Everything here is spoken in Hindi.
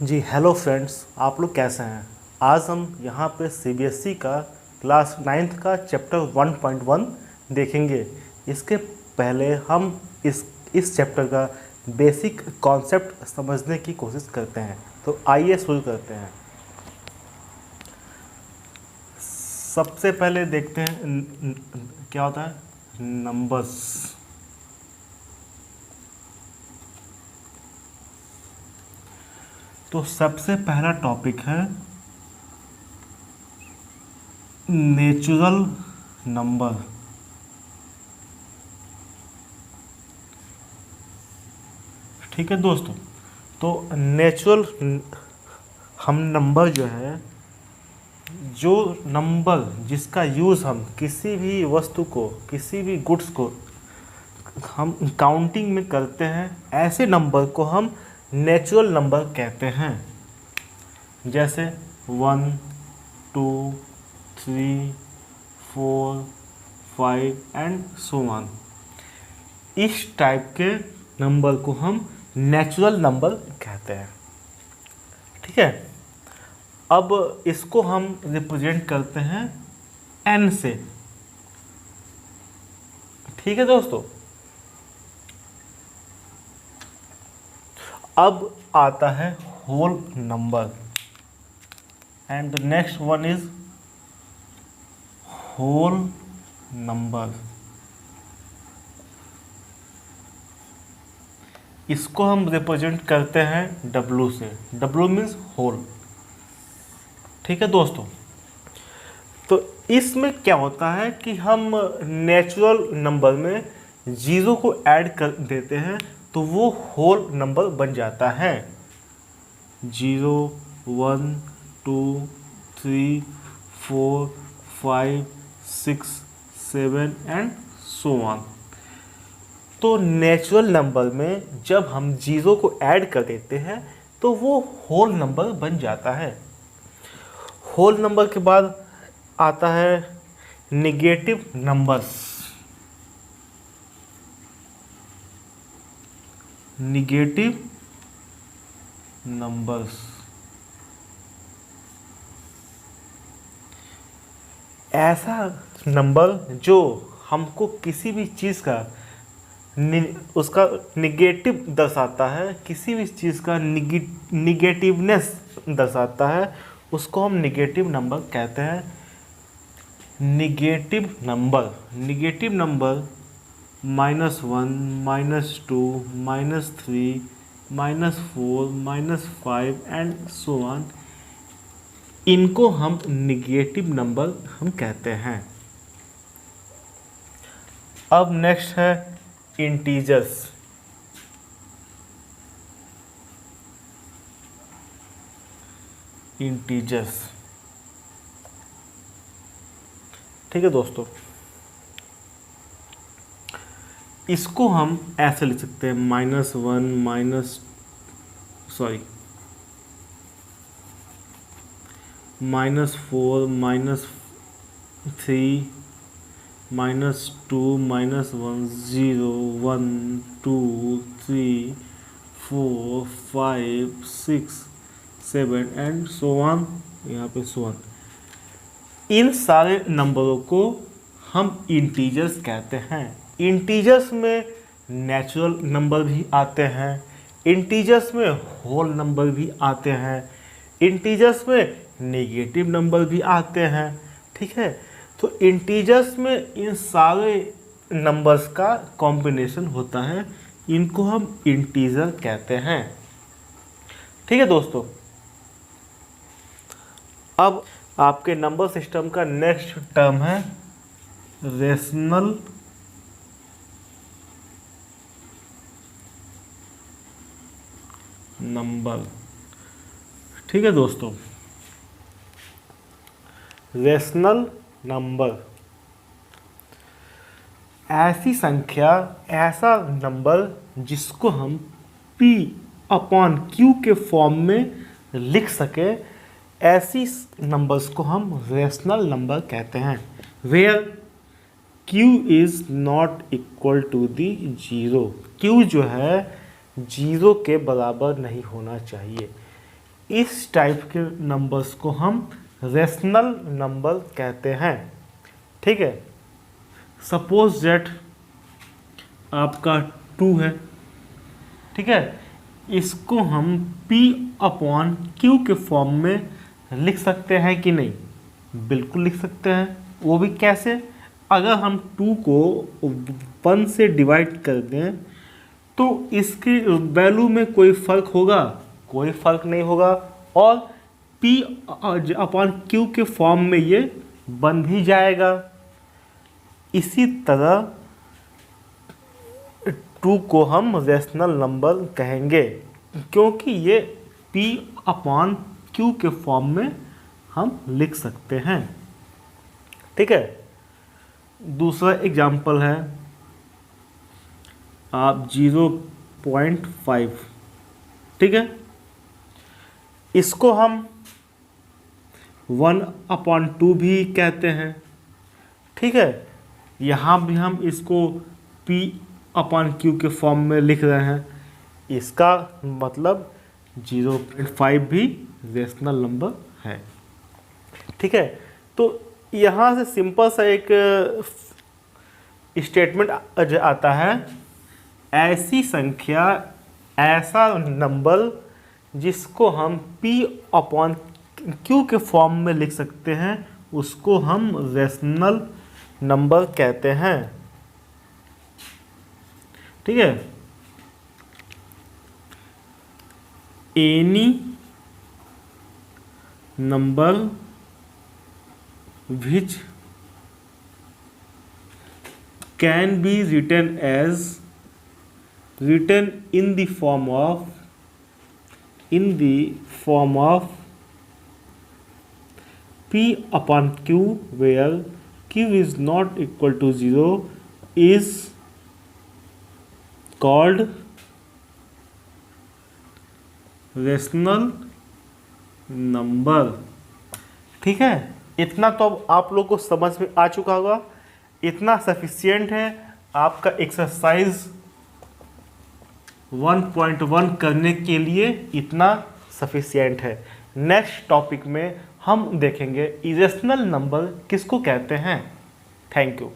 जी हेलो फ्रेंड्स, आप लोग कैसे हैं। आज हम यहाँ पे सीबीएसई का क्लास 9th का चैप्टर 1.1 देखेंगे। इसके पहले हम इस चैप्टर का बेसिक कॉन्सेप्ट समझने की कोशिश करते हैं। तो आइए शुरू करते हैं। सबसे पहले देखते हैं क्या होता है नंबर्स। तो सबसे पहला टॉपिक है नेचुरल नंबर। ठीक है दोस्तों, तो नेचुरल हम नंबर जो है, जो नंबर जिसका यूज़ हम किसी भी वस्तु को, किसी भी गुड्स को हम काउंटिंग में करते हैं, ऐसे नंबर को हम नेचुरल नंबर कहते हैं। जैसे 1, 2, 3, 4, 5 एंड सो ऑन। इस टाइप के नंबर को हम नेचुरल नंबर कहते हैं। ठीक है, अब इसको हम रिप्रेजेंट करते हैं n से। ठीक है दोस्तों, अब आता है whole number and the next one is whole number. इसको हम रिप्रेजेंट करते हैं W से। W means whole. ठीक है दोस्तों, तो इसमें क्या होता है कि हम नेचुरल नंबर में जीरो को ऐड कर देते हैं तो वो होल नंबर बन जाता है। 0, 1, 2, 3, 4, 5, 6, 7 एंड सो ऑन। तो नेचुरल नंबर में जब हम जीरो को ऐड कर देते हैं तो वो होल नंबर बन जाता है। होल नंबर के बाद आता है नेगेटिव नंबर्स। नेगेटिव नंबर्स ऐसा नंबर जो हमको किसी भी चीज़ का उसका निगेटिव दर्शाता है, किसी भी चीज़ का निगेटिवनेस दर्शाता है, उसको हम निगेटिव नंबर कहते हैं। Negative number -1, -2, -3, -4, -5 and so on. इनको हम निगेटिव नंबर हम कहते हैं। अब नेक्स्ट है इंटीजर्स। ठीक है दोस्तों, इसको हम ऐसे लिख सकते हैं -1 -4 -3 -2 -1 0 1 2 3 4 5 6 7 एंड सो ऑन। यहाँ पे सो ऑन। इन सारे नंबरों को हम इंटीजर्स कहते हैं। इंटीजर्स में नेचुरल नंबर भी आते हैं, इंटीजर्स में होल नंबर भी आते हैं, इंटीजर्स में नेगेटिव नंबर भी आते हैं। ठीक है, तो इंटीजर्स में इन सारे नंबर्स का कॉम्बिनेशन होता है, इनको हम इंटीजर कहते हैं। ठीक है दोस्तों, अब आपके नंबर सिस्टम का नेक्स्ट टर्म है रेशनल नंबर। ठीक है दोस्तों, रेशनल नंबर ऐसी संख्या, ऐसा नंबर जिसको हम P/Q के फॉर्म में लिख सके, ऐसी नंबर्स को हम रेशनल नंबर कहते हैं। Where Q is not equal to the zero. Q जो है जीरो के बराबर नहीं होना चाहिए। इस टाइप के नंबर्स को हम रेशनल नंबर कहते हैं। ठीक है, सपोज दैट आपका 2 है। ठीक है, इसको हम P/Q के फॉर्म में लिख सकते हैं कि नहीं? बिल्कुल लिख सकते हैं। वो भी कैसे? अगर हम 2 को 1 से डिवाइड कर दें तो इसकी वैल्यू में कोई फर्क होगा? कोई फर्क नहीं होगा, और P/Q के फॉर्म में ये बन भी जाएगा। इसी तरह 2 को हम रेशनल नंबर कहेंगे क्योंकि ये P/Q के फॉर्म में हम लिख सकते हैं। ठीक है, दूसरा एग्जाम्पल है आप 0.5। ठीक है, इसको हम 1/2 भी कहते हैं। ठीक है, यहाँ भी हम इसको P/Q के फॉर्म में लिख रहे हैं। इसका मतलब 0.5 भी रेशनल नंबर है। ठीक है, तो यहाँ से सिंपल सा एक स्टेटमेंट आता है, ऐसी संख्या, ऐसा नंबर जिसको हम P/Q के फॉर्म में लिख सकते हैं, उसको हम रेशनल नंबर कहते हैं। ठीक है, any number which can be written in the form of P/Q where Q is not equal to 0 is called rational number. ठीक है, इतना तो अब आप लोग को समझ में आ चुका होगा। इतना सफिशियंट है आपका एक्सरसाइज 1.1 करने के लिए, इतना सफिशियंट है। नेक्स्ट टॉपिक में हम देखेंगे इरेशनल नंबर किसको कहते हैं। Thank you.